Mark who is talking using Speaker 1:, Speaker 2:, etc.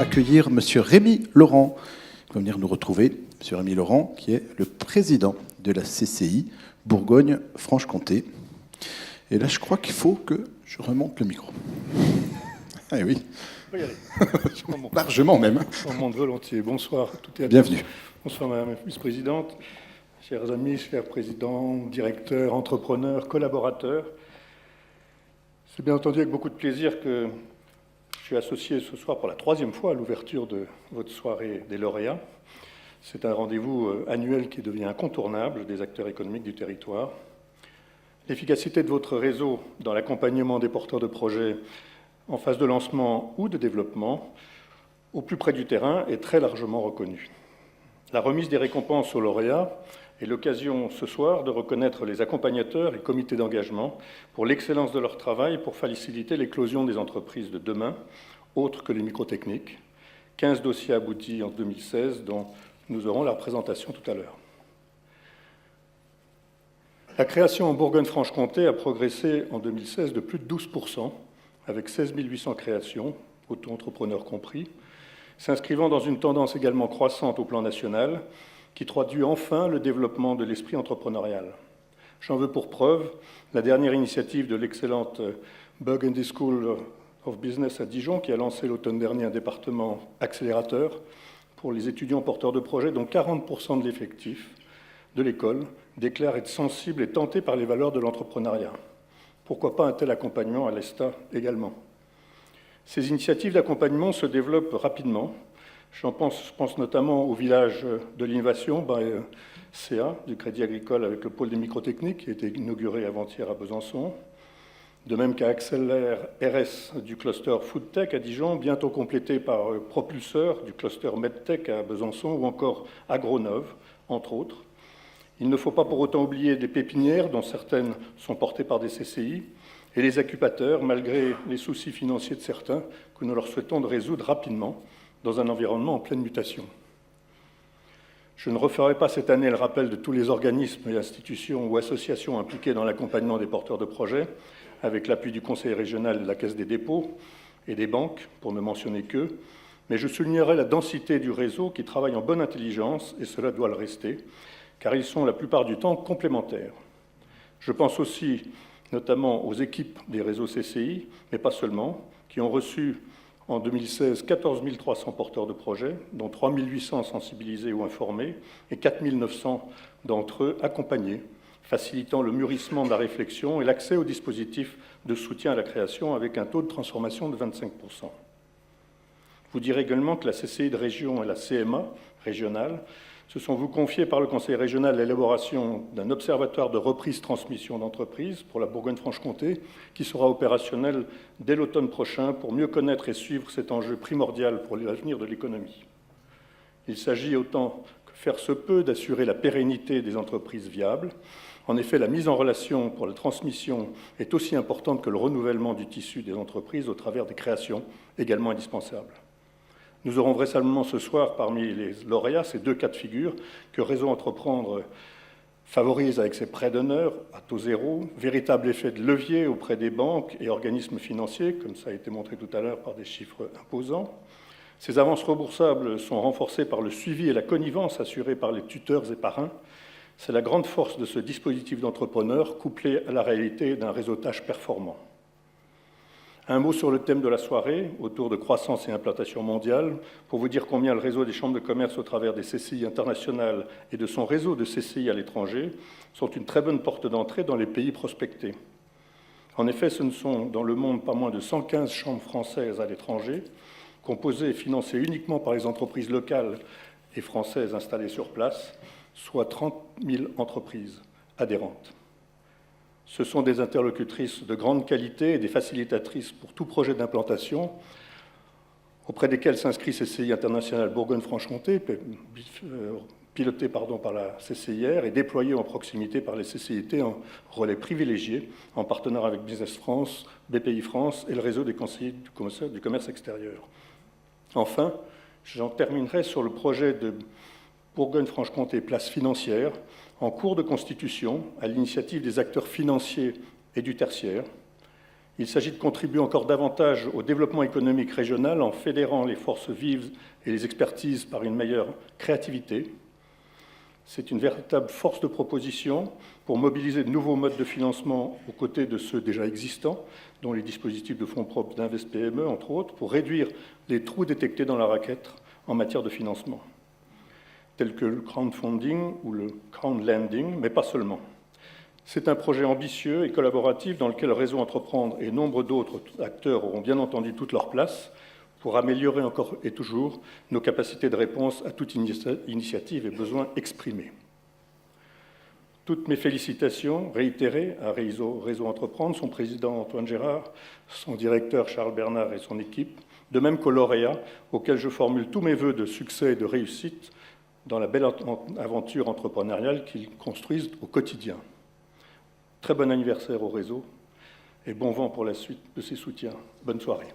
Speaker 1: accueillir Monsieur Rémi Laurent, qui va venir nous retrouver. Monsieur Rémi Laurent, qui est le président de la CCI Bourgogne-Franche-Comté. Et là, je crois qu'il faut que je remonte le micro. Ah oui.
Speaker 2: On peut y aller.
Speaker 1: Largement même.
Speaker 2: On monte volontiers. Bonsoir à toutes et à tous.
Speaker 1: Bienvenue.
Speaker 2: Bonsoir Madame la Vice-Présidente, chers amis, chers présidents, directeurs, entrepreneurs, collaborateurs. C'est bien entendu avec beaucoup de plaisir que je suis associé ce soir pour la 3e fois à l'ouverture de votre soirée des lauréats. C'est un rendez-vous annuel qui devient incontournable des acteurs économiques du territoire. L'efficacité de votre réseau dans l'accompagnement des porteurs de projets en phase de lancement ou de développement, au plus près du terrain, est très largement reconnue. La remise des récompenses aux lauréats est l'occasion ce soir de reconnaître les accompagnateurs et comités d'engagement pour l'excellence de leur travail pour faciliter l'éclosion des entreprises de demain, autres que les microtechniques. 15 dossiers aboutis en 2016, dont nous aurons la présentation tout à l'heure. La création en Bourgogne-Franche-Comté a progressé en 2016 de plus de 12%, avec 16 800 créations, auto-entrepreneurs compris, s'inscrivant dans une tendance également croissante au plan national, qui traduit enfin le développement de l'esprit entrepreneurial. J'en veux pour preuve la dernière initiative de l'excellente Burgundy School of Business à Dijon, qui a lancé l'automne dernier un département accélérateur pour les étudiants porteurs de projets, dont 40% de l'effectif de l'école déclarent être sensibles et tentés par les valeurs de l'entrepreneuriat. Pourquoi pas un tel accompagnement à l'ESTA également? Ces initiatives d'accompagnement se développent rapidement. Je pense notamment au village de l'innovation, CA, du Crédit Agricole avec le pôle des microtechniques, qui a été inauguré avant-hier à Besançon. De même qu'à Accélère RS du cluster Foodtech à Dijon, bientôt complété par Propulseur du cluster Medtech à Besançon, ou encore Agronov, entre autres. Il ne faut pas pour autant oublier des pépinières, dont certaines sont portées par des CCI, et les incubateurs, malgré les soucis financiers de certains, que nous leur souhaitons de résoudre rapidement dans un environnement en pleine mutation. Je ne referai pas cette année le rappel de tous les organismes et institutions ou associations impliquées dans l'accompagnement des porteurs de projets, avec l'appui du Conseil régional de la Caisse des dépôts et des banques, pour ne mentionner qu'eux, mais je soulignerai la densité du réseau qui travaille en bonne intelligence, et cela doit le rester, car ils sont la plupart du temps complémentaires. Je pense aussi notamment aux équipes des réseaux CCI, mais pas seulement, qui ont reçu en 2016 14 300 porteurs de projets, dont 3 800 sensibilisés ou informés, et 4 900 d'entre eux accompagnés, facilitant le mûrissement de la réflexion et l'accès aux dispositifs de soutien à la création avec un taux de transformation de 25%. Vous direz également que la CCI de région et la CMA régionale se sont vous confiés par le Conseil régional l'élaboration d'un observatoire de reprise-transmission d'entreprises pour la Bourgogne-Franche-Comté qui sera opérationnel dès l'automne prochain pour mieux connaître et suivre cet enjeu primordial pour l'avenir de l'économie. Il s'agit autant que faire se peut d'assurer la pérennité des entreprises viables. En effet, la mise en relation pour la transmission est aussi importante que le renouvellement du tissu des entreprises au travers des créations, également indispensables. Nous aurons vraisemblablement ce soir, parmi les lauréats, ces 2 cas de figure que Réseau Entreprendre favorise avec ses prêts d'honneur à taux zéro, véritable effet de levier auprès des banques et organismes financiers, comme ça a été montré tout à l'heure par des chiffres imposants. Ces avances remboursables sont renforcées par le suivi et la connivence assurée par les tuteurs et parrains. C'est la grande force de ce dispositif d'entrepreneurs couplé à la réalité d'un réseautage performant. Un mot sur le thème de la soirée, autour de croissance et implantation mondiale, pour vous dire combien le réseau des chambres de commerce au travers des CCI internationales et de son réseau de CCI à l'étranger sont une très bonne porte d'entrée dans les pays prospectés. En effet, ce ne sont dans le monde pas moins de 115 chambres françaises à l'étranger, composées et financées uniquement par les entreprises locales et françaises installées sur place, soit 30 000 entreprises adhérentes. Ce sont des interlocutrices de grande qualité et des facilitatrices pour tout projet d'implantation auprès desquelles s'inscrit CCI International Bourgogne-Franche-Comté, piloté par la CCIR et déployé en proximité par les CCIT en relais privilégié, en partenariat avec Business France, BPI France et le réseau des conseillers du commerce extérieur. Enfin, j'en terminerai sur le projet de Bourgogne-Franche-Comté Place Financière, en cours de constitution à l'initiative des acteurs financiers et du tertiaire, Il s'agit de contribuer encore davantage au développement économique régional en fédérant les forces vives et les expertises par une meilleure créativité. C'est une véritable force de proposition pour mobiliser de nouveaux modes de financement aux côtés de ceux déjà existants, dont les dispositifs de fonds propres d'InvestPME, entre autres, pour réduire les trous détectés dans la raquette en matière de financement, tels que le crowdfunding ou le crowdlending, mais pas seulement. C'est un projet ambitieux et collaboratif dans lequel Réseau Entreprendre et nombre d'autres acteurs auront bien entendu toute leur place pour améliorer encore et toujours nos capacités de réponse à toute initiative et besoin exprimés. Toutes mes félicitations réitérées à Réseau Entreprendre, son président Antoine Gérard, son directeur Charles Bernard et son équipe, de même qu'aux lauréats, auxquels je formule tous mes vœux de succès et de réussite dans la belle aventure entrepreneuriale qu'ils construisent au quotidien. Très bon anniversaire au réseau et bon vent pour la suite de ses soutiens. Bonne soirée.